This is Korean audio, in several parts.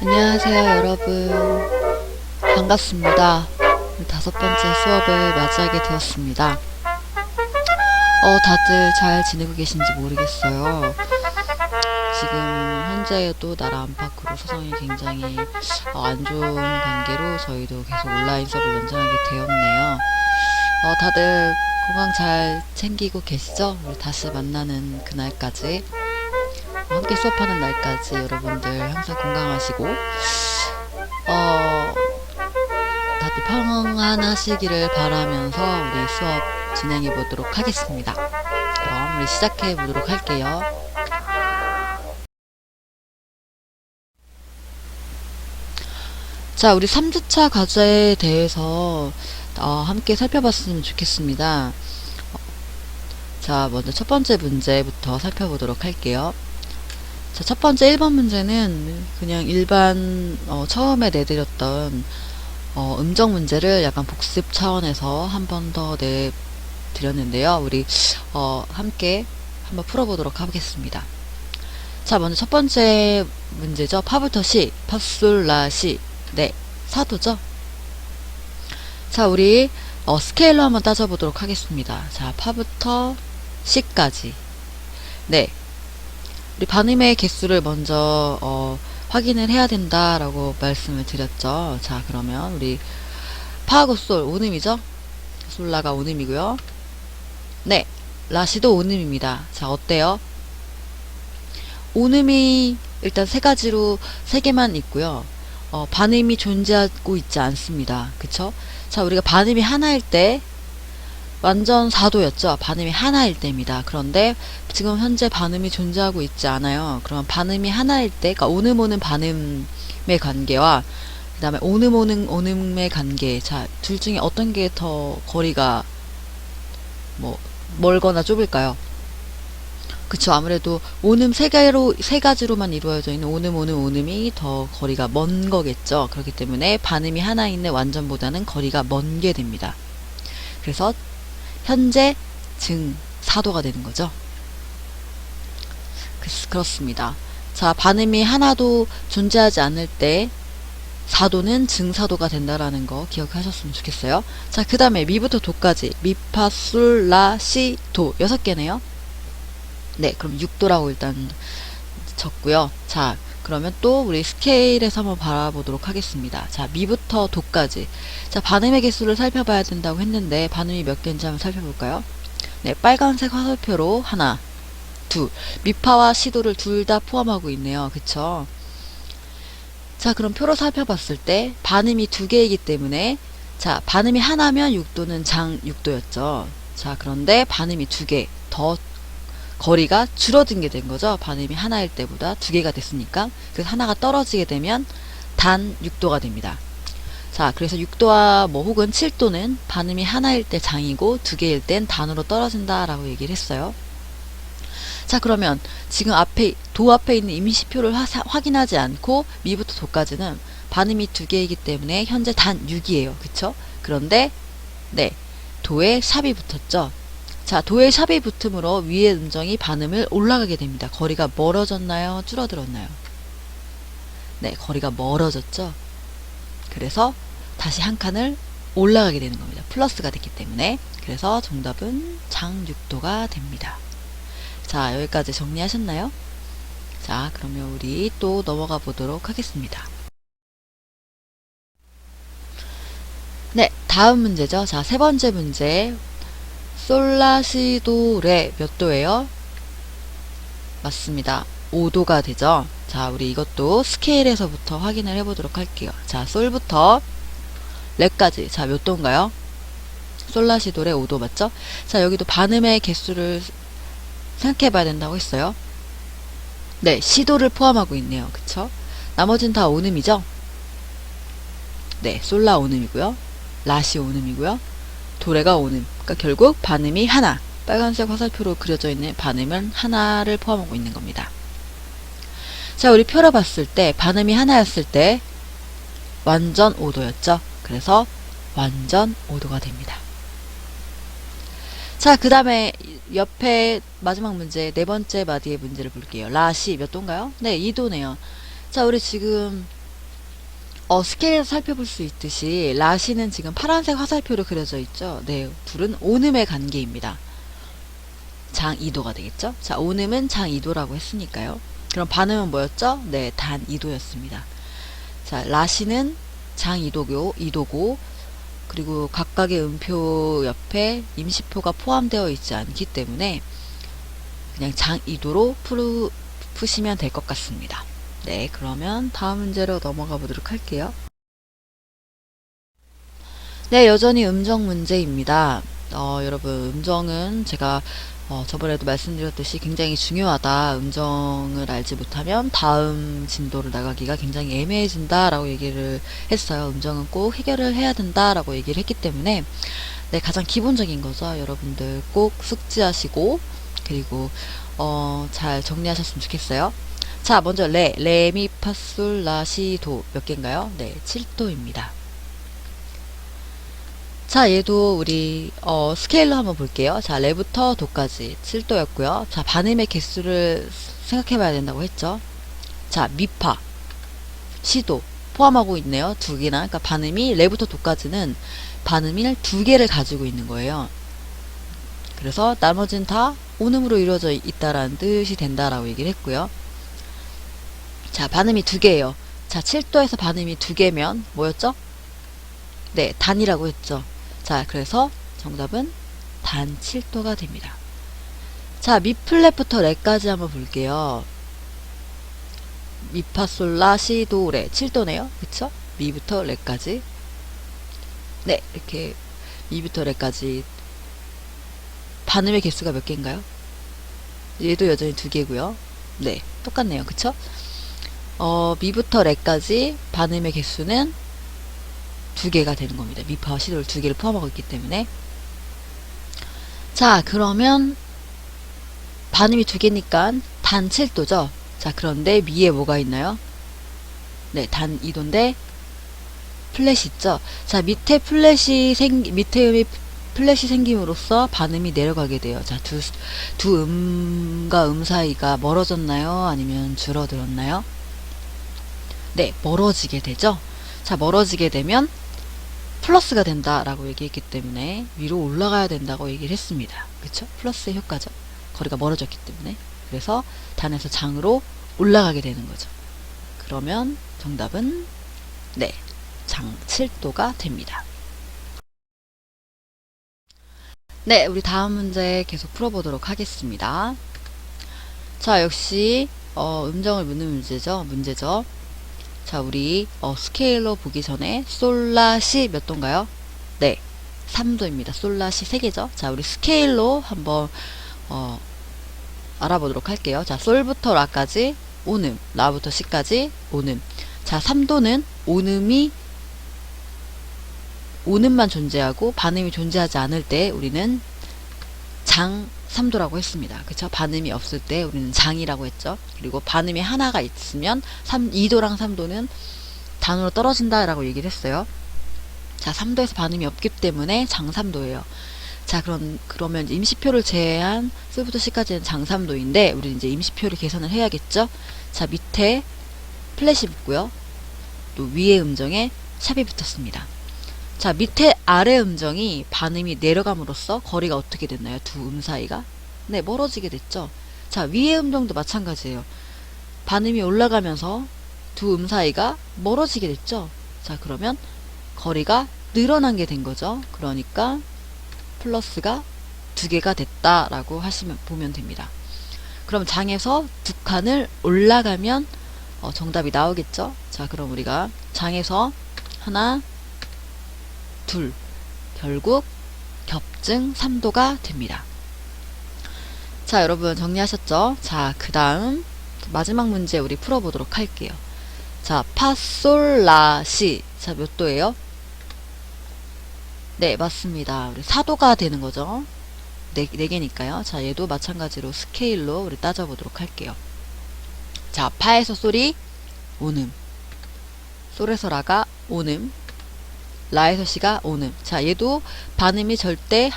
안녕하세요, 여러분. 반갑습니다. 우리 5번째 수업을 맞이하게 되었습니다. 다들 잘 지내고 계신지 모르겠어요. 지금 현재에도 나라 안팎으로 사정이 굉장히 안 좋은 관계로 저희도 계속 온라인 수업을 연장하게 되었네요. 다들 건강 잘 챙기고 계시죠? 우리 다시 만나는 그날까지, 함께 수업하는 날까지 여러분들 항상 건강하시고 다들 평안하시기를 바라면서 우리 수업 진행해 보도록 하겠습니다. 그럼 우리 시작해 보도록 할게요. 자, 우리 3주차 과제에 대해서 함께 살펴봤으면 좋겠습니다. 자, 먼저 첫 번째 문제부터 살펴보도록 할게요. 자, 첫 번째 1번 문제는 그냥 일반 처음에 내드렸던 음정 문제를 약간 복습 차원에서 한 번 더 내드렸는데요. 우리 함께 한번 풀어보도록 하겠습니다. 자, 먼저 첫 번째 문제죠. 파부터 시, 파솔, 라, 시. 네, 사도죠. 자, 우리 스케일로 한번 따져보도록 하겠습니다. 자, 파부터 시까지. 네, 우리 반음의 개수를 먼저 확인을 해야 된다라고 말씀을 드렸죠. 자, 그러면 우리 파하고 솔 오음이죠. 솔라가 오음이고요. 네, 라시도 오음입니다. 자, 어때요? 오음이 일단 세 가지로 세 개만 있고요. 반음이 존재하고 있지 않습니다. 그쵸? 자, 우리가 반음이 하나일 때 완전 4도였죠. 반음이 하나일 때입니다. 그런데 지금 현재 반음이 존재하고 있지 않아요. 그러면 반음이 하나일 때, 그러니까 오음 오는 반음의 관계와 그 다음에 오음 오는 오음의 관계, 자, 둘 중에 어떤 게 더 거리가 멀거나 좁을까요? 그쵸. 아무래도 오음 세 가지로만 이루어져 있는 오음 오는 오음이 더 거리가 먼 거겠죠. 그렇기 때문에 반음이 하나 있는 완전보다는 거리가 먼 게 됩니다. 그래서 현재 증 4도가 되는 거죠. 그렇습니다. 자, 반음이 하나도 존재하지 않을 때 4도는 증 4도가 된다라는 거 기억하셨으면 좋겠어요. 자, 그 다음에 미부터 도까지 미, 파, 솔, 라, 시, 도 6개네요. 네, 그럼 6도라고 일단 적고요. 자, 그러면 또 우리 스케일에서 한번 바라보도록 하겠습니다. 자, 미부터 도까지. 자, 반음의 개수를 살펴봐야 된다고 했는데 반음이 몇 개인지 한번 살펴볼까요? 네, 빨간색 화살표로 하나, 둘. 미파와 시도를 둘 다 포함하고 있네요. 그쵸? 자, 그럼 표로 살펴봤을 때 반음이 2개이기 때문에, 자, 반음이 하나면 6도는 장 6도였죠. 자, 그런데 반음이 2개, 더 거리가 줄어든 게 된 거죠. 반음이 하나일 때보다 2개가 됐으니까. 그래서 하나가 떨어지게 되면 단 6도가 됩니다. 자, 그래서 6도와 혹은 7도는 반음이 하나일 때 장이고 2개일 땐 단으로 떨어진다 라고 얘기를 했어요. 자, 그러면 지금 도 앞에 있는 임시표를 확인하지 않고 미부터 도까지는 반음이 2개이기 때문에 현재 단 6이에요. 그쵸? 그런데 네, 도에 샵이 붙었죠. 자, 도에 샵이 붙음으로 위의 음정이 반음을 올라가게 됩니다. 거리가 멀어졌나요? 줄어들었나요? 네, 거리가 멀어졌죠. 그래서 다시 한 칸을 올라가게 되는 겁니다. 플러스가 됐기 때문에. 그래서 정답은 장 6도가 됩니다. 자, 여기까지 정리하셨나요? 자, 그러면 우리 또 넘어가 보도록 하겠습니다. 네, 다음 문제죠. 자, 세 번째 문제. 솔라시도 레 몇 도예요? 맞습니다. 5도가 되죠. 자, 우리 이것도 스케일에서부터 확인을 해보도록 할게요. 자, 솔부터 레까지. 자, 몇 도인가요? 솔라시도 레 5도 맞죠? 자, 여기도 반음의 개수를 생각해 봐야 된다고 했어요. 네, 시도를 포함하고 있네요. 그쵸? 나머진 다 오음이죠? 네, 솔라 오음이고요. 라시 오음이고요. 도레가 오음. 그러니까 결국 반음이 하나. 빨간색 화살표로 그려져 있는 반음은 하나를 포함하고 있는 겁니다. 자, 우리 표로 봤을 때 반음이 하나였을 때 완전 5도였죠. 그래서 완전 5도가 됩니다. 자, 그 다음에 옆에 마지막 문제, 네 번째 마디의 문제를 볼게요. 라시 몇 도인가요? 네, 2도네요. 자, 우리 지금 스케일에서 살펴볼 수 있듯이 라시는 지금 파란색 화살표로 그려져 있죠. 네, 둘은 온음의 관계입니다. 장 2도가 되겠죠. 자, 온음은 장 2도라고 했으니까요. 그럼 반음은 뭐였죠? 네, 단 2도였습니다. 자, 라시는 장 2도고 그리고 각각의 음표 옆에 임시표가 포함되어 있지 않기 때문에 그냥 장 2도로 푸시면 될 것 같습니다. 네, 그러면 다음 문제로 넘어가 보도록 할게요. 네, 여전히 음정 문제입니다. 여러분, 음정은 제가 저번에도 말씀드렸듯이 굉장히 중요하다. 음정을 알지 못하면 다음 진도를 나가기가 굉장히 애매해진다 라고 얘기를 했어요. 음정은 꼭 해결을 해야 된다 라고 얘기를 했기 때문에 네, 가장 기본적인 거죠. 여러분들 꼭 숙지하시고 그리고 잘 정리하셨으면 좋겠어요. 자, 먼저 레, 미, 파, 솔, 라, 시, 도 몇 개인가요? 네, 7도입니다. 자, 얘도 우리 스케일로 한번 볼게요. 자, 레부터 도까지 7도였고요. 자, 반음의 개수를 생각해 봐야 된다고 했죠. 자, 미파, 시도 포함하고 있네요. 두 개나. 그러니까 반음이 레부터 도까지는 반음을 두 개를 가지고 있는 거예요. 그래서 나머지는 다 온음으로 이루어져 있다라는 뜻이 된다라고 얘기를 했고요. 자, 반음이 두 개예요. 자, 7도에서 반음이 두 개면 뭐였죠? 네, 단이라고 했죠. 자, 그래서 정답은 단 7도가 됩니다. 자, 미 플랫부터 레까지 한번 볼게요. 미파솔라 시도 레 7도네요. 그쵸? 미부터 레까지. 네, 이렇게 미부터 레까지 반음의 개수가 몇 개인가요? 얘도 여전히 두 개고요. 네, 똑같네요. 그쵸? 미부터 레까지 반음의 개수는 두 개가 되는 겁니다. 미파와 시도를 두 개를 포함하고 있기 때문에. 자, 그러면 반음이 두 개니까 단 7도죠. 자, 그런데 미에 뭐가 있나요? 네, 단 2도인데 플랫이 있죠. 자, 밑에 음이 플랫이 생김으로써 반음이 내려가게 돼요. 자, 두 음과 음 사이가 멀어졌나요? 아니면 줄어들었나요? 네, 멀어지게 되죠. 자, 멀어지게 되면 플러스가 된다라고 얘기했기 때문에 위로 올라가야 된다고 얘기를 했습니다. 그쵸? 플러스의 효과죠. 거리가 멀어졌기 때문에. 그래서 단에서 장으로 올라가게 되는 거죠. 그러면 정답은 네, 장 7도가 됩니다. 네, 우리 다음 문제 계속 풀어보도록 하겠습니다. 자, 역시 음정을 묻는 문제죠. 자, 우리 스케일로 보기 전에 솔라시 몇 도인가요? 네, 3도입니다. 솔라시 3개죠. 자, 우리 스케일로 한번 알아보도록 할게요. 자, 솔부터 라까지 온음, 라부터 시까지 온음. 자, 3도는 온음만 존재하고 반음이 존재하지 않을 때 우리는 장 3도라고 했습니다. 그쵸? 반음이 없을 때 우리는 장이라고 했죠. 그리고 반음이 하나가 있으면 2도랑 3도는 단으로 떨어진다라고 얘기를 했어요. 자, 3도에서 반음이 없기 때문에 장 3도예요. 자, 그러면 이제 임시표를 제외한 C부터 C까지는 장 3도인데 우리 이제 임시표를 계산을 해야겠죠. 자, 밑에 플랫이 붙고요. 또 위에 음정에 샵이 붙었습니다. 자, 밑에 아래 음정이 반음이 내려감으로써 거리가 어떻게 됐나요? 두 음 사이가? 네, 멀어지게 됐죠. 자, 위에 음정도 마찬가지예요. 반음이 올라가면서 두 음 사이가 멀어지게 됐죠. 자, 그러면 거리가 늘어난 게 된 거죠. 그러니까 플러스가 두 개가 됐다라고 보면 됩니다. 그럼 장에서 두 칸을 올라가면 정답이 나오겠죠. 자, 그럼 우리가 장에서 하나, 둘, 결국 겹증 3도가 됩니다. 자, 여러분 정리하셨죠? 자, 그 다음 마지막 문제 우리 풀어보도록 할게요. 자, 파, 솔, 라, 시. 자, 몇 도예요? 네, 맞습니다. 우리 4도가 되는 거죠. 네 개니까요. 자, 얘도 마찬가지로 스케일로 우리 따져보도록 할게요. 자, 파에서 솔이 온음, 솔에서 라가 온음, 라에서 시가 온음. 자, 얘도 반음이 절대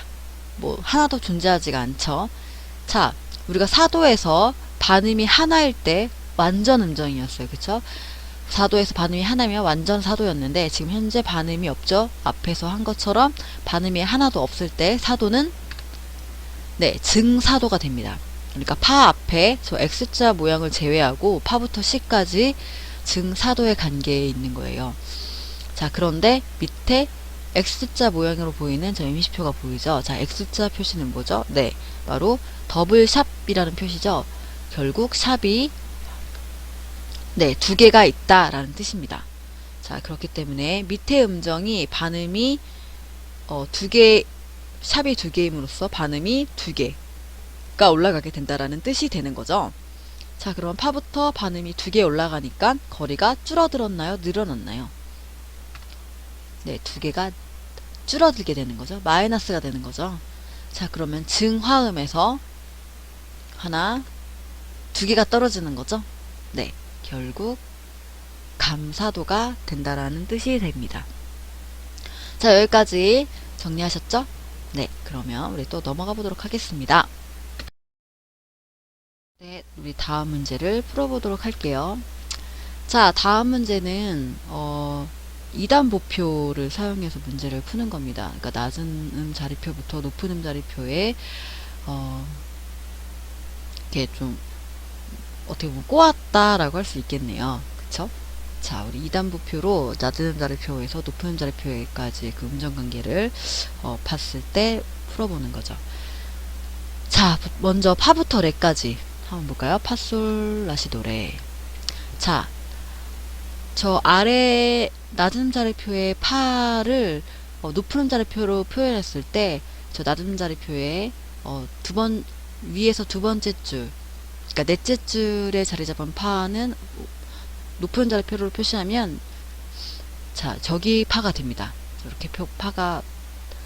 뭐 하나도 존재하지가 않죠. 자, 우리가 4도에서 반음이 하나일 때 완전 음정이었어요. 그쵸? 사도에서 반음이 하나면 완전 사도였는데 지금 현재 반음이 없죠. 앞에서 한 것처럼 반음이 하나도 없을 때 사도는 네, 증사도가 됩니다. 그러니까 파 앞에 저 X자 모양을 제외하고 파부터 C까지 증사도의 간계에 있는 거예요. 자, 그런데 밑에 X자 모양으로 보이는 저 임시표가 보이죠? 자, X자 표시는 뭐죠? 네, 바로 더블 샵이라는 표시죠. 결국 샵이 네, 두 개가 있다라는 뜻입니다. 자, 그렇기 때문에 밑에 음정이 반음이 두 개, 샵이 두 개임으로써 반음이 두 개가 올라가게 된다라는 뜻이 되는 거죠. 자, 그럼 파부터 반음이 두 개 올라가니까 거리가 줄어들었나요? 늘어났나요? 네, 두 개가 줄어들게 되는 거죠. 마이너스가 되는 거죠. 자, 그러면 증화음에서 하나, 두 개가 떨어지는 거죠. 네, 결국 감사도가 된다라는 뜻이 됩니다. 자, 여기까지 정리하셨죠? 네, 그러면 우리 또 넘어가 보도록 하겠습니다. 네, 우리 다음 문제를 풀어보도록 할게요. 자, 다음 문제는 2단 보표를 사용해서 문제를 푸는 겁니다. 그러니까 낮은 음 자리표부터 높은 음 자리표에 이렇게 좀 어떻게 보면 꼬았다라고 할 수 있겠네요. 그쵸? 자, 우리 2단 보표로 낮은 음 자리표에서 높은 음 자리표에까지 그 음정 관계를 봤을 때 풀어보는 거죠. 자, 먼저 파부터 레까지 한번 볼까요? 파, 솔, 라, 시, 도, 레. 자, 저 아래 낮은 음 자리표의 파를 높은 음 자리표로 표현했을 때 저 낮은 음 자리표에 위에서 두 번째 줄, 그러니까 넷째 줄에 자리 잡은 파는 높은 자리표로 표시하면 자, 저기 파가 됩니다. 이렇게 파가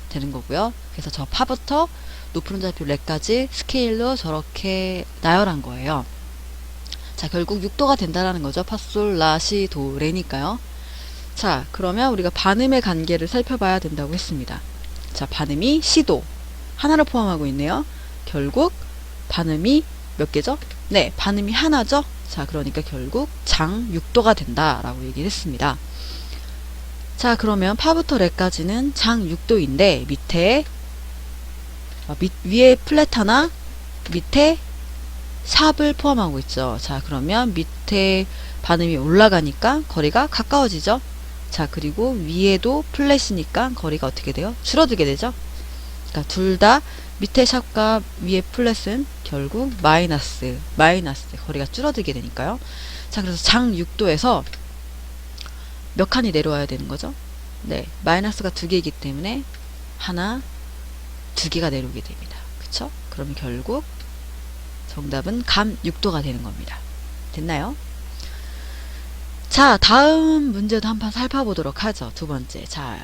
되는 거고요. 그래서 저 파부터 높은 자리표 레까지 스케일로 저렇게 나열한 거예요. 자, 결국 6도가 된다라는 거죠. 파, 솔, 라, 시, 도, 레니까요. 자, 그러면 우리가 반음의 관계를 살펴봐야 된다고 했습니다. 자, 반음이 시도 하나를 포함하고 있네요. 결국 반음이 몇 개죠? 네, 반음이 하나죠. 자, 그러니까 결국 장 6도가 된다라고 얘기를 했습니다. 자, 그러면 파부터 레까지는 장 6도인데 밑에 위에 플랫 하나, 밑에 샵을 포함하고 있죠. 자, 그러면 밑에 반음이 올라가니까 거리가 가까워지죠. 자, 그리고 위에도 플랫이니까 거리가 어떻게 돼요? 줄어들게 되죠. 그러니까 둘 다 밑에 샵과 위에 플랫은 결국 마이너스 거리가 줄어들게 되니까요. 자, 그래서 장 6도에서 몇 칸이 내려와야 되는 거죠? 네, 마이너스가 두 개이기 때문에 하나, 두 개가 내려오게 됩니다. 그쵸? 그럼 결국 정답은 감 6도가 되는 겁니다. 됐나요? 자, 다음 문제도 한번 살펴보도록 하죠. 두 번째. 자,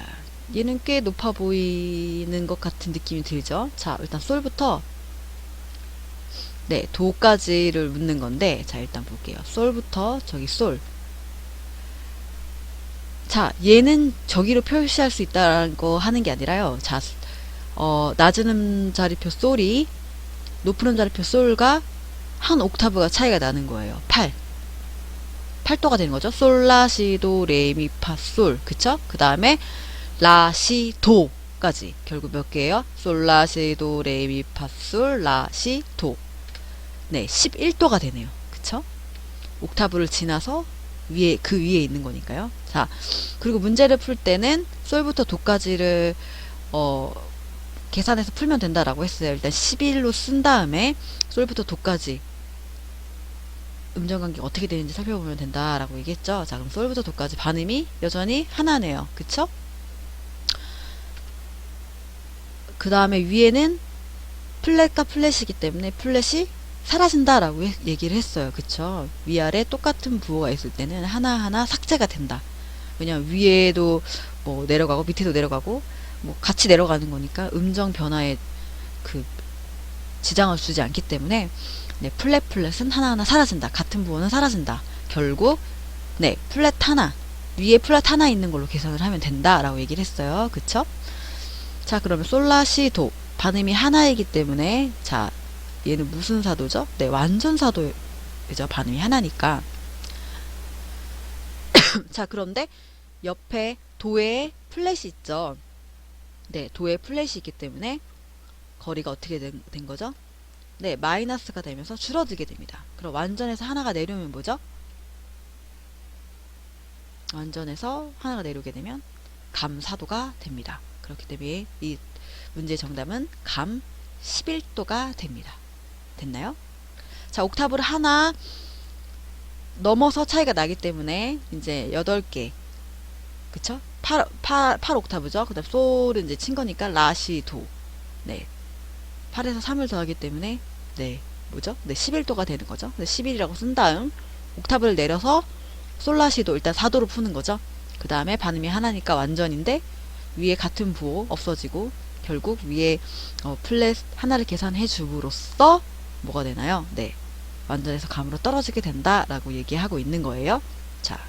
얘는 꽤 높아 보이는 것 같은 느낌이 들죠? 자, 일단 솔부터 네, 도까지를 묻는 건데, 자, 일단 볼게요. 솔부터 저기 솔. 자, 얘는 저기로 표시할 수 있다는 거 하는 게 아니라요. 자, 낮은 음 자리표 솔이 높은 음 자리표 솔과 한 옥타브가 차이가 나는 거예요. 8도가 되는 거죠. 솔, 라, 시, 도, 레, 미, 파, 솔. 그쵸? 그 다음에 라, 시, 도까지. 결국 몇 개예요? 솔, 라, 시, 도, 레, 미, 파, 솔, 라, 시, 도. 네, 11도가 되네요. 그쵸? 옥타브를 지나서 그 위에 있는 거니까요. 자, 그리고 문제를 풀 때는 솔부터 도까지를 계산해서 풀면 된다라고 했어요. 일단 11로 쓴 다음에 솔부터 도까지 음정관계가 어떻게 되는지 살펴보면 된다라고 얘기했죠. 자, 그럼 솔부터 도까지 반음이 여전히 하나네요. 그쵸? 그 다음에 위에는 플랫과 플랫이기 때문에 플랫이 사라진다라고 얘기를 했어요. 그쵸? 위아래 똑같은 부호가 있을 때는 하나하나 삭제가 된다. 왜냐면 위에도 뭐 내려가고 밑에도 내려가고 뭐 같이 내려가는 거니까 음정 변화에 그 지장을 주지 않기 때문에 네, 플랫은 하나하나 사라진다. 같은 부호는 사라진다. 결국 네, 플랫 하나 위에 플랫 하나 있는 걸로 계산을 하면 된다라고 얘기를 했어요. 그쵸? 자, 그러면 솔라시도 반음이 하나이기 때문에 자, 얘는 무슨 사도죠? 네, 완전 사도죠. 반음이 하나니까 자, 그런데 옆에 도에 플랫이 있죠. 네, 도에 플랫이 있기 때문에 거리가 어떻게 된 거죠? 네, 마이너스가 되면서 줄어들게 됩니다. 그럼 완전에서 하나가 내려오면 뭐죠? 완전에서 하나가 내려오게 되면 감4도가 됩니다. 그렇기 때문에 이 문제의 정답은 감 11도가 됩니다. 됐나요? 자, 옥타브를 하나 넘어서 차이가 나기 때문에 이제 8개, 그쵸? 8 옥타브죠? 그 다음 솔은 이제 친 거니까 라시 도. 네. 8에서 3을 더하기 때문에 네, 뭐죠? 네, 11도가 되는 거죠. 11이라고 쓴 다음 옥타브를 내려서 솔라시도 일단 4도로 푸는 거죠. 그 다음에 반음이 하나니까 완전인데 위에 같은 부호 없어지고 결국 위에 플랫 하나를 계산해 줌으로써 뭐가 되나요? 네, 완전에서 감으로 떨어지게 된다라고 얘기하고 있는 거예요. 자,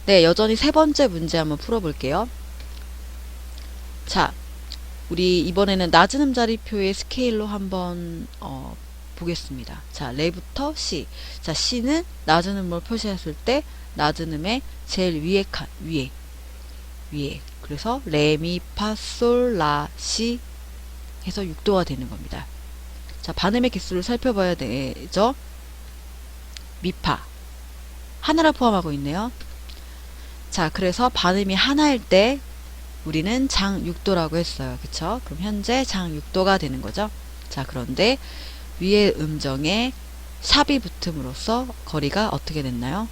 네, 여전히 세 번째 문제 한번 풀어볼게요. 자, 우리 이번에는 낮은 음자리표의 스케일로 한번 보겠습니다. 자, 레부터 C. 자, C는 낮은 음을 표시했을 때 낮은 음의 제일 위에 칸, 위에. 그래서 레, 미, 파, 솔, 라, 시 해서 6도가 되는 겁니다. 자, 반음의 개수를 살펴봐야 되죠. 미파. 하나를 포함하고 있네요. 자, 그래서 반음이 하나일 때 우리는 장 6도라고 했어요. 그쵸? 그럼 현재 장 6도가 되는 거죠. 자, 그런데 위에 음정에 샵이 붙음으로써 거리가 어떻게 됐나요?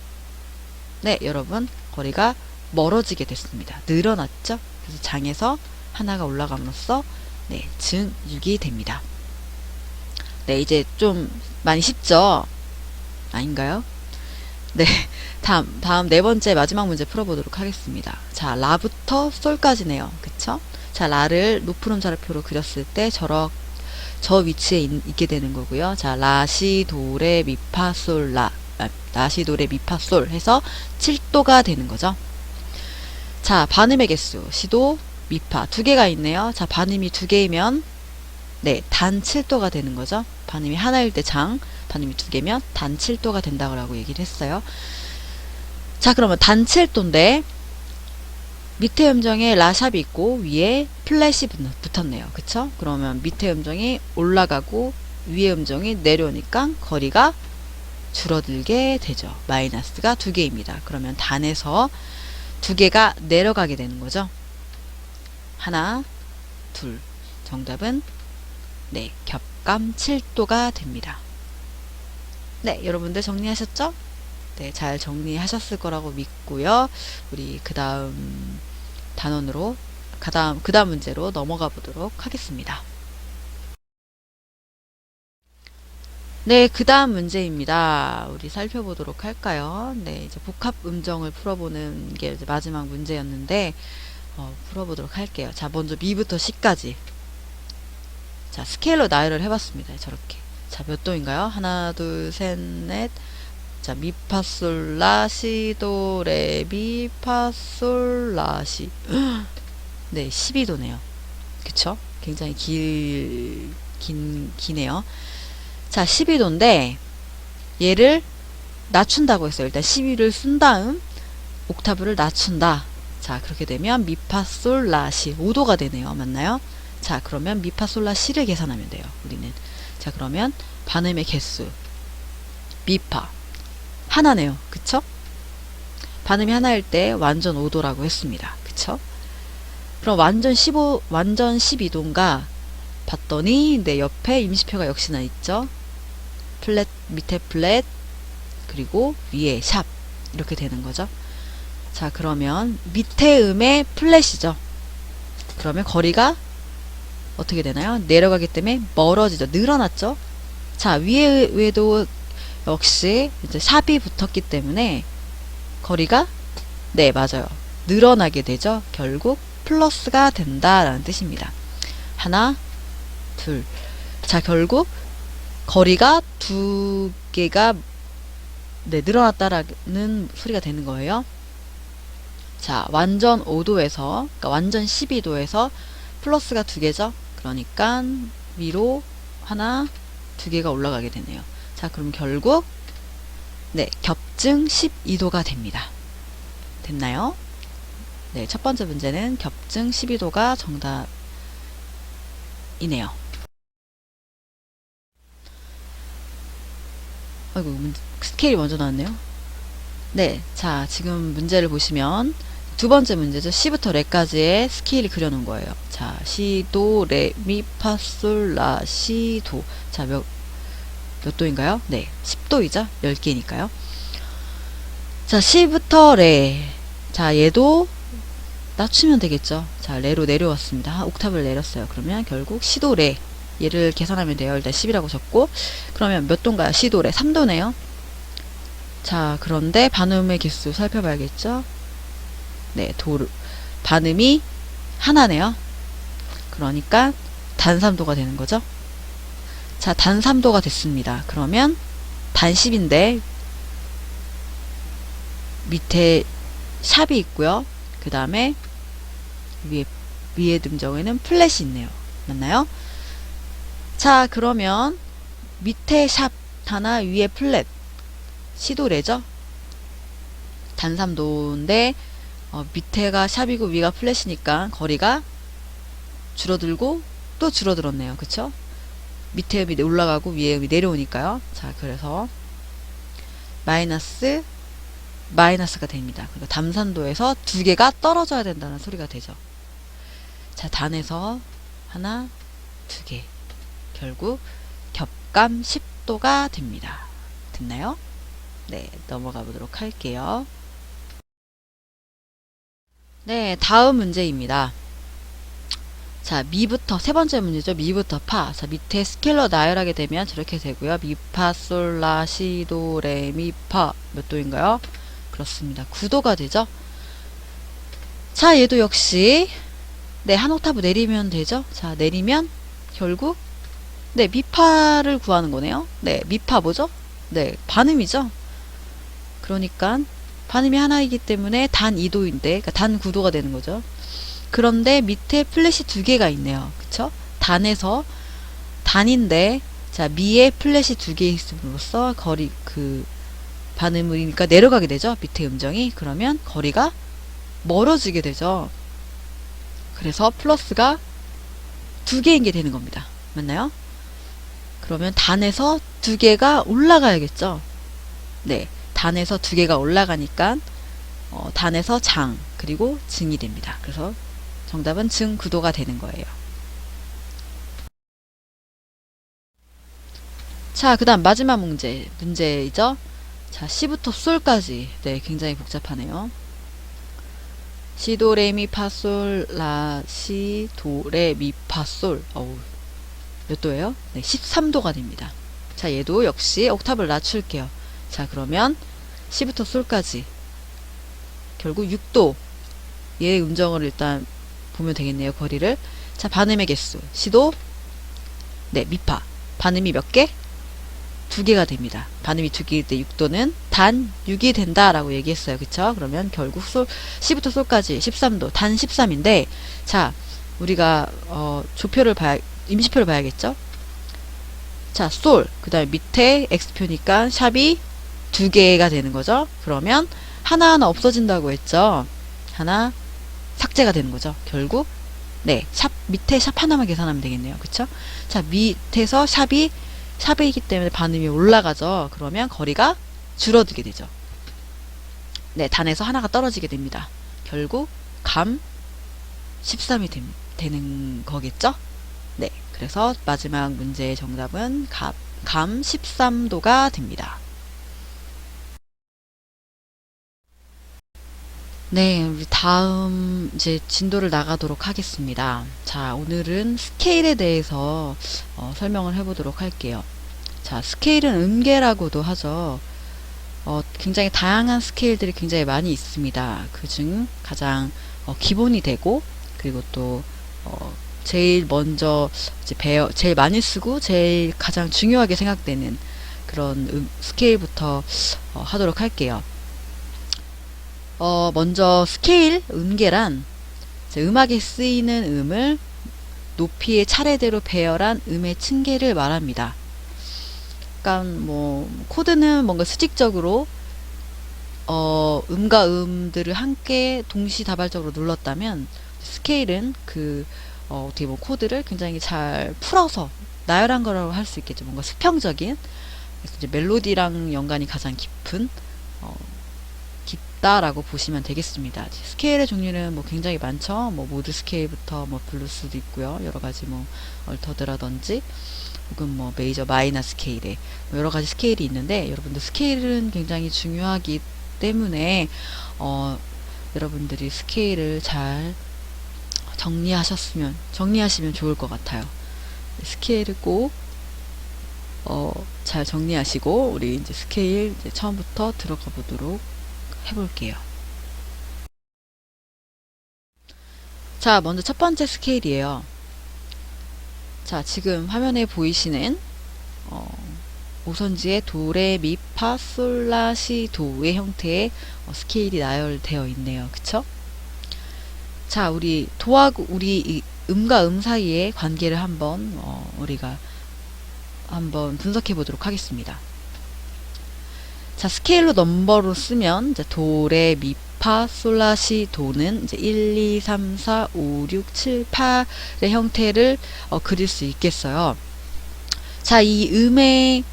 네, 여러분, 거리가 멀어지게 됐습니다. 늘어났죠? 그래서 장에서 하나가 올라감으로써 네, 증 6이 됩니다. 네, 이제 좀 많이 쉽죠? 아닌가요? 네, 다음 네 번째 마지막 문제 풀어보도록 하겠습니다. 자, 라부터 솔까지네요. 그쵸? 자, 라를 높은 음자리표로 그렸을 때 저 위치에 있게 되는 거고요. 자, 라, 시, 도, 레, 미, 파, 솔, 라. 라, 시, 도, 레, 미, 파, 솔 해서 7도가 되는 거죠. 자, 반음의 개수. 시도, 미, 파. 두 개가 있네요. 자, 반음이 두 개이면 네, 단 7도가 되는 거죠. 반음이 하나일 때 장, 반음이 두 개면 단 7도가 된다고 얘기를 했어요. 자, 그러면 단 7도인데 밑에 음정에 라샵이 있고 위에 플랫이 붙었네요. 그쵸? 그러면 밑에 음정이 올라가고 위에 음정이 내려오니까 거리가 줄어들게 되죠. 마이너스가 두 개입니다. 그러면 단에서 두 개가 내려가게 되는 거죠. 하나, 둘. 정답은 네, 겹감 7도가 됩니다. 네, 여러분들 정리하셨죠? 네, 잘 정리하셨을 거라고 믿고요. 우리 그 다음 단원으로, 그 다음 문제로 넘어가 보도록 하겠습니다. 네, 그 다음 문제입니다. 우리 살펴보도록 할까요? 네, 이제 복합 음정을 풀어보는 게 이제 마지막 문제였는데, 풀어보도록 할게요. 자, 먼저 미부터 시까지. 자, 스케일러 나열을 해봤습니다. 저렇게. 자, 몇 도인가요? 하나, 둘, 셋, 넷. 자, 미파솔 라시도 레 미파솔 라시. 네, 12도네요. 그쵸? 굉장히 기네요. 자, 12도인데 얘를 낮춘다고 했어요. 일단 12를 쓴 다음 옥타브를 낮춘다. 자, 그렇게 되면 미파솔 라시 5도가 되네요. 맞나요? 자, 그러면 미파솔 라시를 계산하면 돼요. 우리는. 자, 그러면 반음의 개수 미파 하나네요. 그쵸? 반음이 하나일 때 완전 5도라고 했습니다. 그쵸? 그럼 완전 12도인가 봤더니 내 옆에 임시표가 역시나 있죠. 플랫, 밑에 플랫, 그리고 위에 샵 이렇게 되는 거죠. 자, 그러면 밑에 음의 플랫이죠. 그러면 거리가 어떻게 되나요? 내려가기 때문에 멀어지죠. 늘어났죠. 자, 위에도 역시 이제 샵이 붙었기 때문에 거리가 네, 맞아요. 늘어나게 되죠. 결국 플러스가 된다라는 뜻입니다. 하나, 둘. 자, 결국 거리가 두 개가 네, 늘어났다라는 소리가 되는 거예요. 자, 완전 5도에서, 그러니까 완전 12도에서 플러스가 두 개죠. 그러니까 위로 하나, 두 개가 올라가게 되네요. 자, 그럼 결국 네, 겹증 12도가 됩니다. 됐나요? 네, 첫 번째 문제는 겹증 12도가 정답이네요. 아이고, 스케일이 먼저 나왔네요. 네, 자, 지금 문제를 보시면 두 번째 문제죠. 시부터 레까지의 스케일을 그려놓은 거예요. 자, 시, 도, 레, 미, 파, 솔, 라, 시, 도. 자, 몇 도인가요? 네, 10도이죠? 10개니까요. 자, 시부터 레. 자, 얘도 낮추면 되겠죠. 자, 레로 내려왔습니다. 한 옥탑을 내렸어요. 그러면 결국 시도 레. 얘를 계산하면 돼요. 일단 10이라고 적고. 그러면 몇 도인가요? 시도 레. 3도네요. 자, 그런데 반음의 개수 살펴봐야겠죠? 네, 반음이 하나네요. 그러니까 단 3도가 되는 거죠. 자, 단 3도가 됐습니다. 그러면 단 10인데 밑에 샵이 있고요. 그 다음에 위에 음정에는 플랫이 있네요. 맞나요? 자, 그러면 밑에 샵 하나, 위에 플랫. 시도래죠? 단 3도인데 밑에가 샵이고 위가 플랫이니까 거리가 줄어들고 또 줄어들었네요. 그쵸? 밑에 음이 올라가고 위에 음이 내려오니까요. 자, 그래서 마이너스가 됩니다. 그러니까 담산도에서 두 개가 떨어져야 된다는 소리가 되죠. 자, 단에서 하나, 두 개. 결국 겹감 10도가 됩니다. 됐나요? 네, 넘어가 보도록 할게요. 네, 다음 문제입니다. 자, 미부터, 세 번째 문제죠. 미부터 파. 자, 밑에 스케일러 나열하게 되면 저렇게 되고요. 미, 파, 솔, 라, 시, 도, 레, 미, 파. 몇 도인가요? 그렇습니다. 9도가 되죠. 자, 얘도 역시 네, 한 옥타브 내리면 되죠. 자, 내리면 결국 네, 미파를 구하는 거네요. 네, 미파 뭐죠? 네, 반음이죠. 그러니까 반음이 하나이기 때문에 단 2도인데, 그러니까 단 9도가 되는 거죠. 그런데 밑에 플랫이 두 개가 있네요. 그쵸? 단인데, 자, 미에 플랫이 두 개 있음으로써 반음이니까 내려가게 되죠. 밑에 음정이. 그러면 거리가 멀어지게 되죠. 그래서 플러스가 두 개인 게 되는 겁니다. 맞나요? 그러면 단에서 두 개가 올라가야겠죠. 네, 단에서 두 개가 올라가니까 단에서 장 그리고 증이 됩니다. 그래서 정답은 증 9도가 되는 거예요. 자, 그 다음 마지막 문제이죠. 자, 시부터 솔까지. 네, 굉장히 복잡하네요. 시, 도, 레, 미, 파, 솔, 라, 시, 도, 레, 미, 파, 솔. 어우, 몇 도예요? 네, 13도가 됩니다. 자, 얘도 역시 옥탑을 낮출게요. 자, 그러면 시부터 솔까지 결국 6도. 얘 음정을 일단 보면 되겠네요. 거리를. 자, 반음의 개수. 시도 네, 미파. 반음이 몇 개? 두 개가 됩니다. 반음이 두 개일 때 6도는 단 6이 된다라고 얘기했어요. 그쵸? 그러면 결국 시부터 솔까지 13도, 단 13인데, 자, 우리가, 임시표를 봐야겠죠? 자, 솔. 그 다음에 밑에 X표니까 샵이 두 개가 되는 거죠. 그러면 하나하나 없어진다고 했죠. 하나 삭제가 되는 거죠. 결국, 네, 밑에 샵 하나만 계산하면 되겠네요. 그쵸? 자, 밑에서 샵이기 때문에 반음이 올라가죠. 그러면 거리가 줄어들게 되죠. 네, 단에서 하나가 떨어지게 됩니다. 결국 감 13이 되는 거겠죠? 네, 그래서 마지막 문제의 정답은 감 13도가 됩니다. 네, 우리 다음 이제 진도를 나가도록 하겠습니다. 자, 오늘은 스케일에 대해서 설명을 해보도록 할게요. 자, 스케일은 음계라고도 하죠. 굉장히 다양한 스케일들이 굉장히 많이 있습니다. 그중 가장 기본이 되고, 그리고 또 제일 먼저 제일 많이 쓰고 제일 가장 중요하게 생각되는 그런 스케일부터 하도록 할게요. 먼저 스케일, 음계란 음악에 쓰이는 음을 높이의 차례대로 배열한 음의 층계를 말합니다. 약간 뭐 코드는 뭔가 수직적으로 음과 음들을 함께 동시다발적으로 눌렀다면 스케일은 어떻게 보면 코드를 굉장히 잘 풀어서 나열한 거라고 할 수 있겠죠. 뭔가 수평적인, 그래서 이제 멜로디랑 연관이 가장 어, 깊다라고 보시면 되겠습니다. 스케일의 종류는 뭐 굉장히 많죠. 뭐 모드 스케일부터 뭐 블루스도 있고요. 여러 가지 뭐 얼터드라든지 혹은 뭐 메이저 마이너 스케일에 뭐 여러 가지 스케일이 있는데, 여러분들 스케일은 굉장히 중요하기 때문에 여러분들이 스케일을 잘 정리하시면 좋을 것 같아요. 스케일을 꼭 잘 정리하시고 우리 이제 스케일 이제 처음부터 들어가 보도록 해볼게요. 자, 먼저 첫 번째 스케일이에요. 자, 지금 화면에 보이시는 오선지의 도레미파솔라시도의 형태의 스케일이 나열되어 있네요. 그쵸? 자, 우리 도하고 우리 이 음과 음 사이의 관계를 한번 우리가 한번 분석해 보도록 하겠습니다. 자, 스케일로 넘버로 쓰면 이제 도레미파솔라시도는 이제 1, 2, 3, 4, 5, 6, 7, 8의 형태를 그릴 수 있겠어요. 자, 이 음의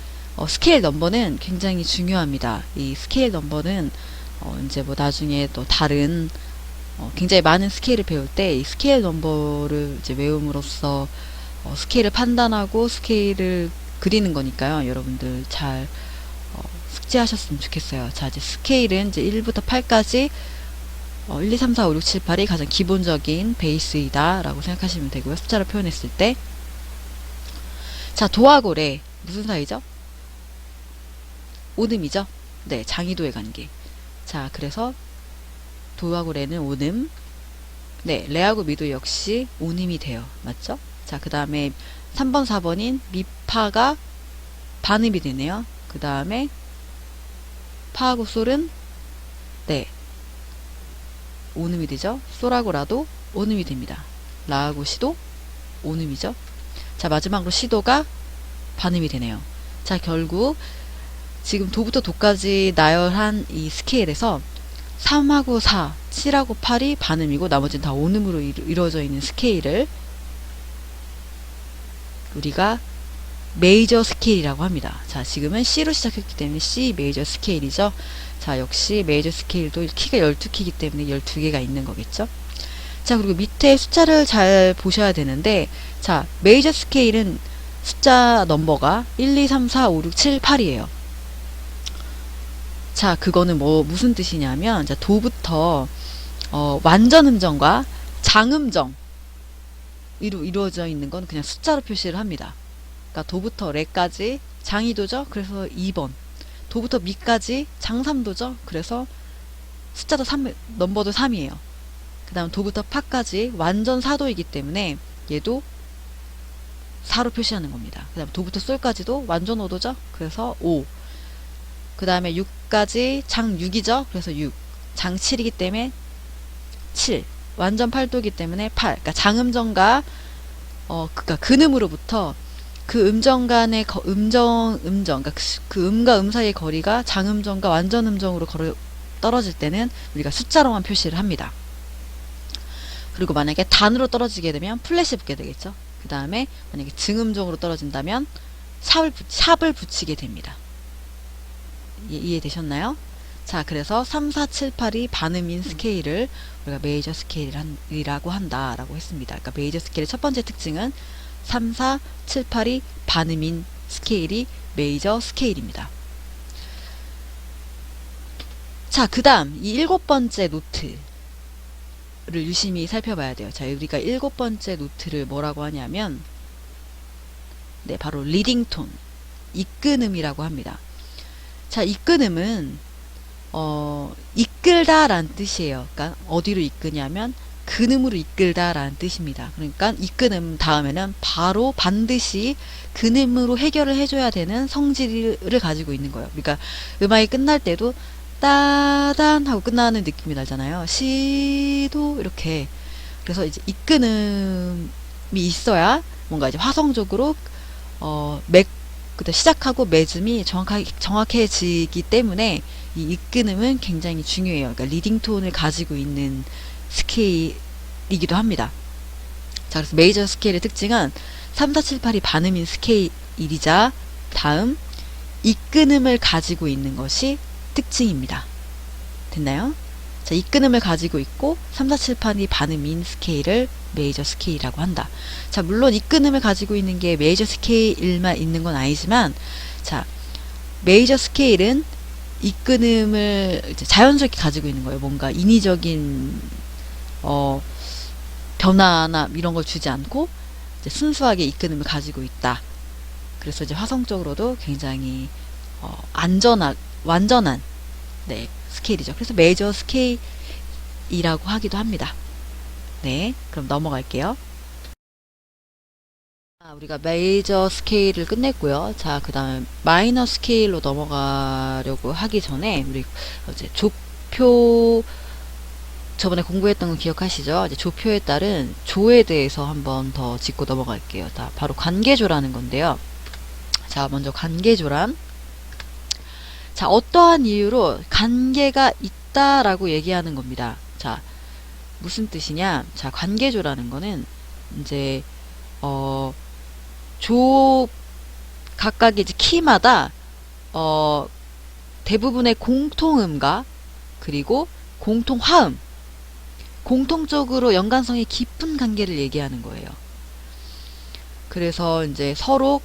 스케일 넘버는 굉장히 중요합니다. 이 스케일 넘버는 이제 뭐 나중에 또 다른 굉장히 많은 스케일을 배울 때 이 스케일 넘버를 이제 외움으로써 스케일을 판단하고 스케일을 그리는 거니까요. 여러분들 잘 숙지하셨으면 좋겠어요. 자, 이제 스케일은 이제 1부터 8까지 1, 2, 3, 4, 5, 6, 7, 8이 가장 기본적인 베이스이다 라고 생각하시면 되고요. 숫자로 표현했을 때. 자, 도하고 레 무슨 사이죠? 오음이죠? 네, 장이도의 관계. 자, 그래서 도하고 레는 오음, 네, 레하고 미도 역시 오음이 돼요. 맞죠? 자, 그 다음에 3번, 4번인 미파가 반음이 되네요. 그 다음에 파하고 솔은 네, 오음이 되죠. 솔하고 라도 오음이 됩니다. 라하고 시도 오음이죠. 자, 마지막으로 시도가 반음이 되네요. 자, 결국 지금 도부터 도까지 나열한 이 스케일에서 3하고 4, 7하고 8이 반음이고 나머지는 다 오음으로 이루어져 있는 스케일을 우리가 메이저 스케일이라고 합니다. 자, 지금은 C로 시작했기 때문에 C 메이저 스케일이죠. 자, 역시 메이저 스케일도 키가 12키이기 때문에 12개가 있는 거겠죠. 자, 그리고 밑에 숫자를 잘 보셔야 되는데, 자, 메이저 스케일은 숫자 넘버가 1, 2, 3, 4, 5, 6, 7, 8이에요. 자, 그거는 무슨 뜻이냐면, 자, 도부터 완전 음정과 장음정 이루어져 있는 건 그냥 숫자로 표시를 합니다. 그러니까 도부터 레까지 장이도죠. 그래서 2번. 도부터 미까지 장3도죠. 그래서 숫자도 3, 넘버도 3이에요. 그 다음 도부터 파까지 완전 4도이기 때문에 얘도 4로 표시하는 겁니다. 그 다음 도부터 솔까지도 완전 5도죠. 그래서 5. 그 다음에 6까지 장 6이죠. 그래서 6. 장 7이기 때문에 7. 완전 8도이기 때문에 8. 그러니까 장음정과 그러니까 근음으로부터 그 음정 간의 그러니까 그 음과 음 사이의 거리가 장음정과 완전 음정으로 떨어질 때는 우리가 숫자로만 표시를 합니다. 그리고 만약에 단으로 떨어지게 되면 플랫이 붙게 되겠죠. 그 다음에 만약에 증음정으로 떨어진다면 샵을 붙이게 됩니다. 이해되셨나요? 자, 그래서 3, 4, 7, 8이 반음인 스케일을 우리가 메이저 스케일이라고 한다라고 했습니다. 그러니까 메이저 스케일의 첫 번째 특징은 3, 4, 7, 8이 반음인 스케일이 메이저 스케일입니다. 자, 그 다음 이 7번째 노트를 유심히 살펴봐야 돼요. 자, 우리가 7번째 노트를 뭐라고 하냐면 네, 바로 리딩톤, 이끈음이라고 합니다. 자, 이끈음은 이끌다 라는 뜻이에요. 그러니까 어디로 이끄냐면 근음으로 이끌다 라는 뜻입니다. 그러니까 이끈음 다음에는 바로 반드시 근음으로 해결을 해줘야 되는 성질을 가지고 있는 거예요. 그러니까 음악이 끝날 때도 따단 하고 끝나는 느낌이 나잖아요. 시도 이렇게. 그래서 이제 이끈음이 있어야 뭔가 이제 화성적으로 그때 시작하고 매즘이 정확해지기 때문에 이 이끄음은 굉장히 중요해요. 그러니까 리딩 톤을 가지고 있는 스케일이기도 합니다. 자, 그래서 메이저 스케일의 특징은 3, 4, 7, 8이 반음인 스케일이자 다음 이끄음을 가지고 있는 것이 특징입니다. 됐나요? 자, 이끄음을 가지고 있고 3, 4, 7, 8이 반음인 스케일을 메이저 스케일이라고 한다. 자, 물론 이끄음을 가지고 있는 게 메이저 스케일만 있는 건 아니지만, 자, 메이저 스케일은 이끄음을 이제 자연스럽게 가지고 있는 거예요. 뭔가 인위적인 변화나 이런 걸 주지 않고 이제 순수하게 이끄음을 가지고 있다. 그래서 이제 화성적으로도 굉장히 완전한 네, 스케일이죠. 그래서 메이저 스케일이라고 하기도 합니다. 네, 그럼 넘어갈게요. 우리가 메이저 스케일을 끝냈고요. 자, 그 다음에 마이너 스케일로 넘어가려고 하기 전에 우리 이제 조표 저번에 공부했던 거 기억하시죠? 이제 조표에 따른 조에 대해서 한번 더 짚고 넘어갈게요. 자, 바로 관계조라는 건데요. 자, 먼저 관계조란, 자, 어떠한 이유로 관계가 있다라고 얘기하는 겁니다. 자, 무슨 뜻이냐? 자, 관계조라는 거는 이제 조 각각의 이제 키마다 대부분의 공통음과 그리고 공통화음, 공통적으로 연관성이 깊은 관계를 얘기하는 거예요. 그래서 이제 서로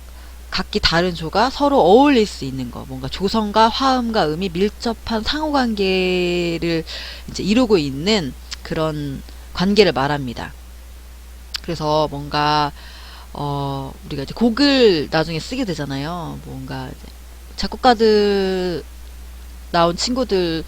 각기 다른 조가 서로 어울릴 수 있는 거, 뭔가 조성과 화음과 음이 밀접한 상호관계를 이제 이루고 있는 그런 관계를 말합니다. 그래서 뭔가 우리가 이제 곡을 나중에 쓰게 되잖아요. 뭔가 이제 작곡가들 나온 친구들은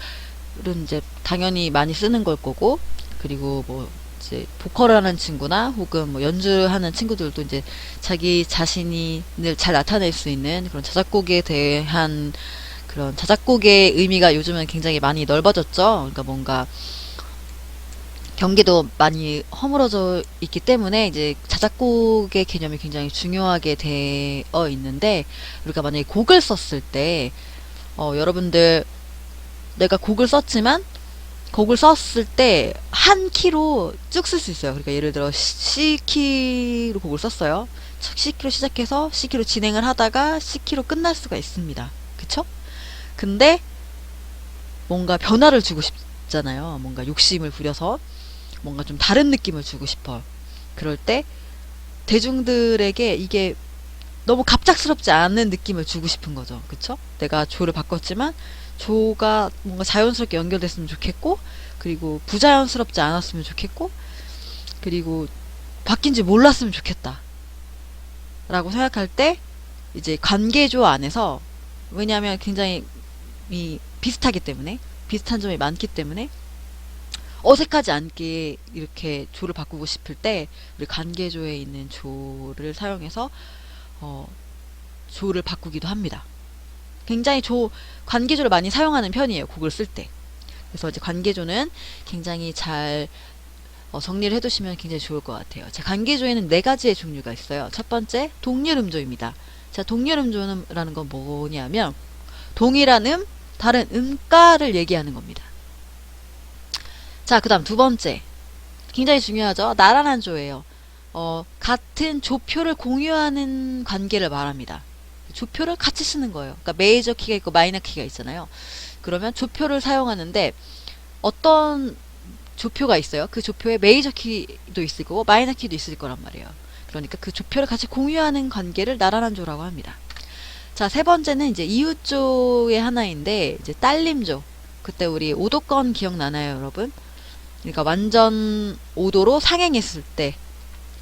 이제 당연히 많이 쓰는 걸 거고, 그리고 뭐 이제 보컬을 하는 친구나 혹은 뭐 연주하는 친구들도 이제 자기 자신이 잘 나타낼 수 있는 그런 자작곡에 대한 그런 자작곡의 의미가 요즘은 굉장히 많이 넓어졌죠. 그러니까 뭔가 경계도 많이 허물어져 있기 때문에 이제 자작곡의 개념이 굉장히 중요하게 되어 있는데, 우리가 만약에 곡을 썼을 때 여러분들 내가 곡을 썼지만 곡을 썼을 때 한 키로 쭉 쓸 수 있어요. 그러니까 예를 들어 C키로 곡을 썼어요. C키로 시작해서 C키로 진행을 하다가 C키로 끝날 수가 있습니다. 그쵸? 근데 뭔가 변화를 주고 싶잖아요. 뭔가 욕심을 부려서 뭔가 좀 다른 느낌을 주고 싶어. 그럴 때 대중들에게 이게 너무 갑작스럽지 않은 느낌을 주고 싶은 거죠. 그쵸? 내가 조를 바꿨지만 조가 뭔가 자연스럽게 연결됐으면 좋겠고, 그리고 부자연스럽지 않았으면 좋겠고, 그리고 바뀐지 몰랐으면 좋겠다 라고 생각할 때 이제 관계조 안에서, 왜냐하면 굉장히 비슷하기 때문에, 비슷한 점이 많기 때문에 어색하지 않게 이렇게 조를 바꾸고 싶을 때 우리 관계조에 있는 조를 사용해서 조를 바꾸기도 합니다. 굉장히 관계조를 많이 사용하는 편이에요, 곡을 쓸 때. 그래서 이제 관계조는 굉장히 잘 정리를 해두시면 굉장히 좋을 것 같아요. 자, 관계조에는 4가지의 종류가 있어요. 첫 번째, 동률음조입니다. 자, 동률음조라는 건 뭐냐면 동일한 다른 음가를 얘기하는 겁니다. 자, 그 다음 두 번째, 굉장히 중요하죠. 나란한 조예요. 같은 조표를 공유하는 관계를 말합니다. 조표를 같이 쓰는 거예요. 그러니까 메이저 키가 있고 마이너 키가 있잖아요. 그러면 조표를 사용하는데 어떤 조표가 있어요. 그 조표에 메이저 키도 있을 거고 마이너 키도 있을 거란 말이에요. 그러니까 그 조표를 같이 공유하는 관계를 나란한 조라고 합니다. 자, 세 번째는 이제 이웃조의 하나인데, 이제 딸림조. 그때 우리 오도권 기억나나요, 여러분? 그러니까 완전 5도로 상행했을 때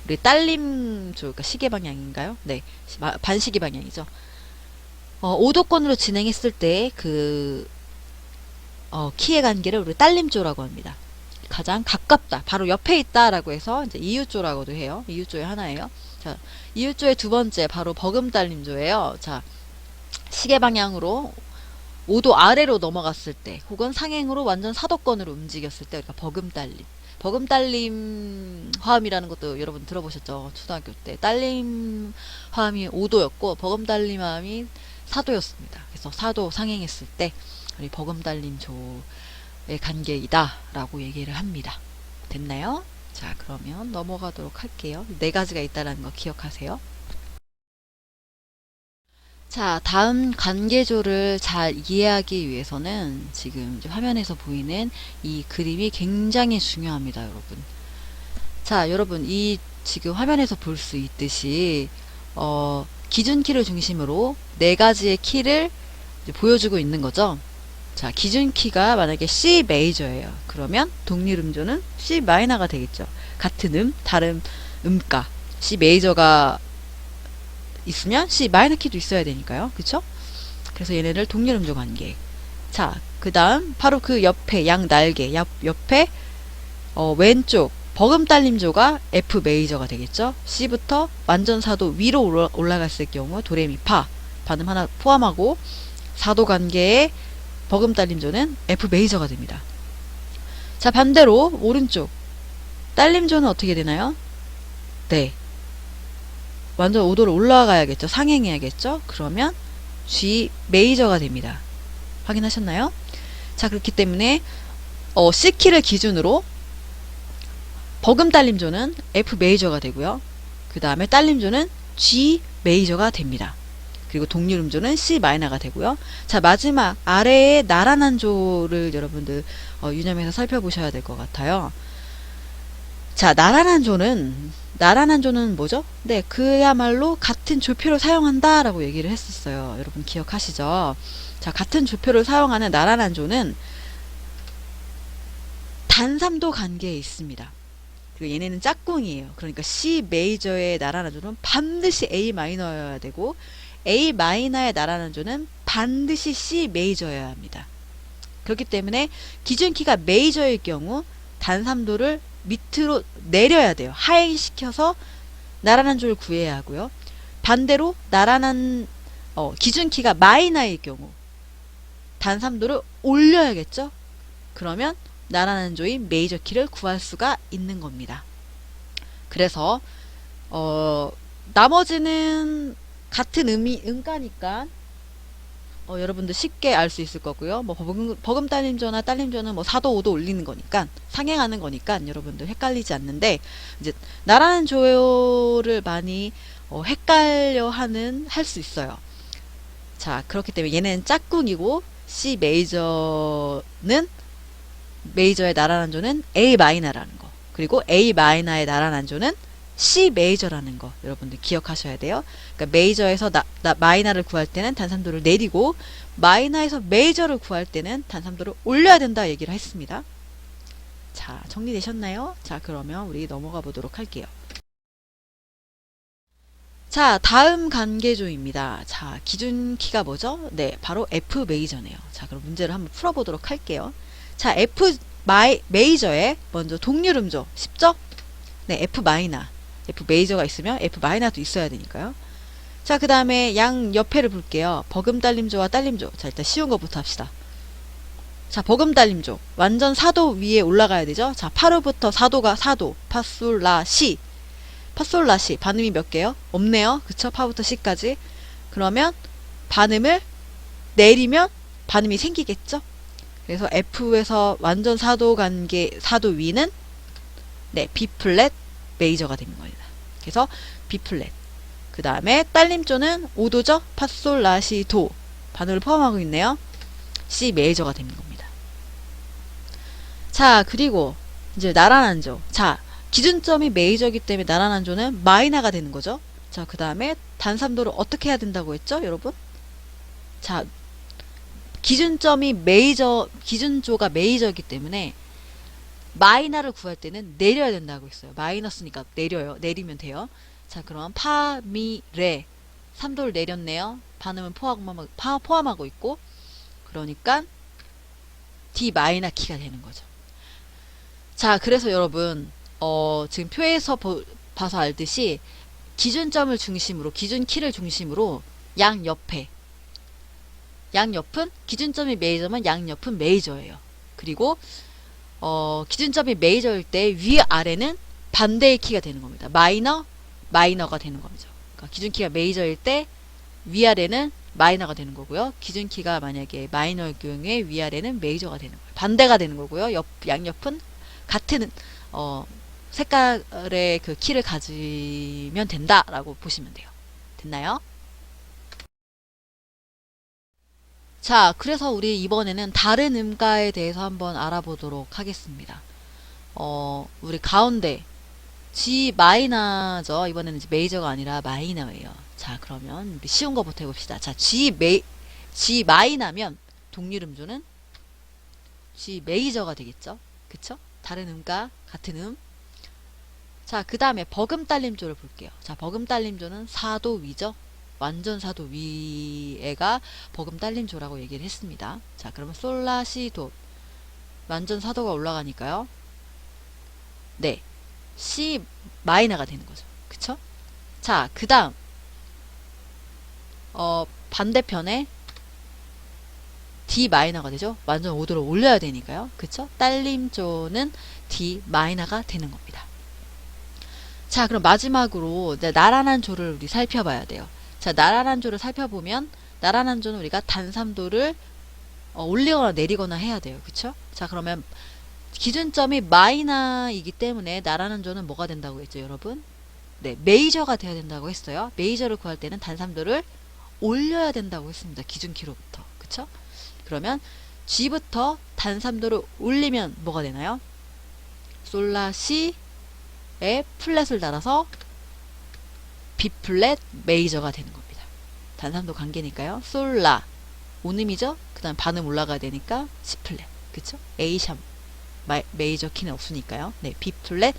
우리 딸림조, 그러니까 시계 방향인가요? 네, 반시계 방향이죠. 5도권으로 진행했을 때 키의 관계를 우리 딸림조라고 합니다. 가장 가깝다, 바로 옆에 있다라고 해서 이제 이웃조라고도 해요. 이웃조의 하나예요. 자, 이웃조의 두 번째 바로 버금딸림조예요. 자, 시계 방향으로 5도 아래로 넘어갔을 때, 혹은 상행으로 완전 사도권으로 움직였을 때 우리가 버금딸림. 버금 딸림 화음이라는 것도 여러분 들어보셨죠? 초등학교 때. 딸림 화음이 5도였고, 버금 딸림 화음이 4도였습니다. 그래서 4도 상행했을 때, 우리 버금 딸림 조의 관계이다. 라고 얘기를 합니다. 됐나요? 자, 그러면 넘어가도록 할게요. 네 가지가 있다는 거 기억하세요. 자, 다음 관계조를 잘 이해하기 위해서는 지금 이제 화면에서 보이는 이 그림이 굉장히 중요합니다, 여러분. 자, 여러분, 이 지금 화면에서 볼 수 있듯이, 기준키를 중심으로 네 가지의 키를 이제 보여주고 있는 거죠. 자, 기준키가 만약에 C 메이저예요. 그러면 독립음조는 C 마이너가 되겠죠. 같은 다른 음가. C 메이저가 있으면 C 마이너 키도 있어야 되니까요. 그쵸? 그래서 얘네를 독립음조 관계. 자, 그 다음 바로 그 옆에 양 날개 옆에 왼쪽 버금 딸림조가 F 메이저가 되겠죠. C부터 완전 4도 위로 올라갔을 경우 도레미파 반음 하나 포함하고 4도 관계의 버금 딸림조는 F 메이저가 됩니다. 자, 반대로 오른쪽 딸림조는 어떻게 되나요? 네, 완전 5도로 올라가야겠죠. 상행해야겠죠. 그러면 G 메이저가 됩니다. 확인하셨나요? 자, 그렇기 때문에 C키를 기준으로 버금 딸림조는 F 메이저가 되고요. 그 다음에 딸림조는 G 메이저가 됩니다. 그리고 독립음조는 C 마이너가 되고요. 자, 마지막 아래의 나란한 조를 여러분들 유념해서 살펴보셔야 될 것 같아요. 자, 나란한 조는 뭐죠? 네, 그야말로 같은 조표를 사용한다 라고 얘기를 했었어요. 여러분 기억하시죠? 자, 같은 조표를 사용하는 나란한 조는 단3도 관계에 있습니다. 그리고 얘네는 짝꿍이에요. 그러니까 C 메이저의 나란한 조는 반드시 A 마이너여야 되고 A 마이너의 나란한 조는 반드시 C 메이저여야 합니다. 그렇기 때문에 기준키가 메이저일 경우 단3도를 밑으로 내려야 돼요. 하행시켜서 나란한 조를 구해야 하고요. 반대로 나란한 기준키가 마이너일 경우 단3도를 올려야겠죠. 그러면 나란한 조인 메이저 키를 구할 수가 있는 겁니다. 그래서 나머지는 같은 음가니까 여러분들 쉽게 알 수 있을 거고요. 뭐 버금 딸림조나 딸림조는 뭐 4도 5도 올리는 거니까 상행하는 거니까 여러분들 헷갈리지 않는데, 이제 나란한 조를 많이 할 수 있어요. 자, 그렇기 때문에 얘는 짝꿍이고 C 메이저는 메이저의 나란한 조는 A 마이너라는 거, 그리고 A 마이너의 나란한 조는 C 메이저라는 거 여러분들 기억하셔야 돼요. 그러니까 메이저에서 마이너를 구할 때는 단3도를 내리고 마이너에서 메이저를 구할 때는 단3도를 올려야 된다 얘기를 했습니다. 자, 정리되셨나요? 자, 그러면 우리 넘어가 보도록 할게요. 자, 다음 관계조입니다. 자, 기준키가 뭐죠? 네, 바로 F 메이저네요. 자, 그럼 문제를 한번 풀어보도록 할게요. 자, F 메이저에 먼저 독률음조 쉽죠? 네, F 마이너. F 메이저가 있으면 F 마이너도 있어야 되니까요. 자, 그 다음에 양 옆에를 볼게요. 버금 딸림조와 딸림조. 자, 일단 쉬운 것부터 합시다. 자, 버금 딸림조. 완전 4도 위에 올라가야 되죠? 자, 파르부터 4도가 4도. 파, 솔, 라, 시. 파, 솔, 라, 시. 반음이 몇 개요? 없네요. 그쵸? 파부터 시까지. 그러면 반음을 내리면 반음이 생기겠죠? 그래서 F에서 완전 4도 관계, 4도 위는 네, B 플랫 메이저가 되는 겁니다. 그래서 B 플랫. 그 다음에 딸림조는 5도죠? 파, 솔, 라, 시, 도. 반음을 포함하고 있네요. C 메이저가 되는 겁니다. 자, 그리고 이제 나란한 조. 자, 기준점이 메이저이기 때문에 나란한 조는 마이너가 되는 거죠. 자, 그 다음에 단3도를 어떻게 해야 된다고 했죠, 여러분? 자, 기준조가 메이저이기 때문에 마이너를 구할 때는 내려야 된다고 했어요. 마이너스니까 내리면 돼요. 자, 그럼 파, 미, 레 3도를 내렸네요. 반음은 포함하고 있고, 그러니까 D 마이너 키가 되는 거죠. 자, 그래서 여러분 지금 표에서 봐서 알듯이 기준점을 중심으로, 기준키를 중심으로 양옆은 기준점이 메이저면 양옆은 메이저예요. 그리고 기준점이 메이저일 때 위아래는 반대의 키가 되는 겁니다. 마이너가 되는 거죠. 그러니까 기준키가 메이저일 때 위아래는 마이너가 되는 거고요. 기준키가 만약에 마이너일 경우에 위아래는 메이저가 되는 거예요. 반대가 되는 거고요. 양옆은 같은 색깔의 그 키를 가지면 된다라고 보시면 돼요. 됐나요? 자, 그래서 우리 이번에는 다른 음가에 대해서 한번 알아보도록 하겠습니다. 우리 가운데 G 마이너죠. 이번에는 이제 메이저가 아니라 마이너예요. 자, 그러면 쉬운 거부터 해봅시다. 자, G 마이너면 동률음조는 G 메이저가 되겠죠. 그쵸? 다른 음과 같은 음. 자, 그 다음에 버금딸림조를 볼게요. 자, 버금딸림조는 4도 위죠. 완전 4도 위에가 버금딸림조라고 얘기를 했습니다. 자, 그러면 솔라시도 완전 4도가 올라가니까요. 네, C 마이너가 되는 거죠. 그쵸? 자, 그 다음 반대편에 D 마이너가 되죠. 완전 5도로 올려야 되니까요. 그쵸? 딸림조는 D 마이너가 되는 겁니다. 자, 그럼 마지막으로 나란한 조를 우리 살펴봐야 돼요. 자, 나란한 조를 살펴보면 나란한 조는 우리가 단3도를 올리거나 내리거나 해야 돼요. 그쵸? 자, 그러면 기준점이 마이너이기 때문에 나란한 조는 뭐가 된다고 했죠, 여러분? 네, 메이저가 돼야 된다고 했어요. 메이저를 구할 때는 단3도를 올려야 된다고 했습니다. 기준키로부터. 그쵸? 그러면 G부터 단3도를 올리면 뭐가 되나요? 솔라 C에 플랫을 달아서 B 플랫 메이저가 되는 겁니다. 단3도 관계니까요. 솔라 온음이죠? 그 다음 반음 올라가야 되니까 C 플랫. 그쵸? A 샵 메이저 키는 없으니까요. 네, B 플랫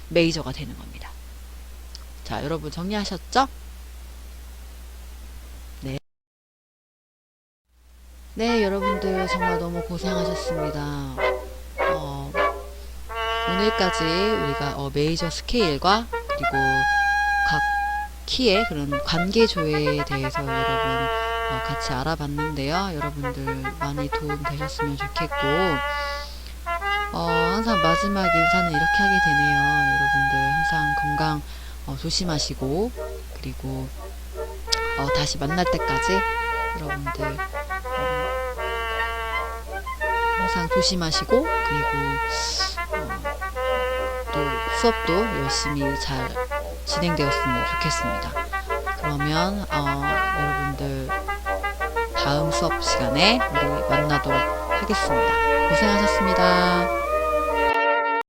메이저가 되는 겁니다. 자, 여러분 정리하셨죠? 네. 네, 여러분들 정말 너무 고생하셨습니다. 오늘까지 우리가 메이저 스케일과 그리고 각 키의 그런 관계조에 대해서 여러분 같이 알아봤는데요. 여러분들 많이 도움 되셨으면 좋겠고 항상 마지막 인사는 이렇게 하게 되네요. 여러분들 항상 건강 조심하시고 그리고 다시 만날 때까지 여러분들 항상 조심하시고 그리고 또 수업도 열심히 잘 진행되었으면 좋겠습니다. 그러면 여러분들 다음 수업 시간에 우리 만나도록 하겠습니다. 고생하셨습니다.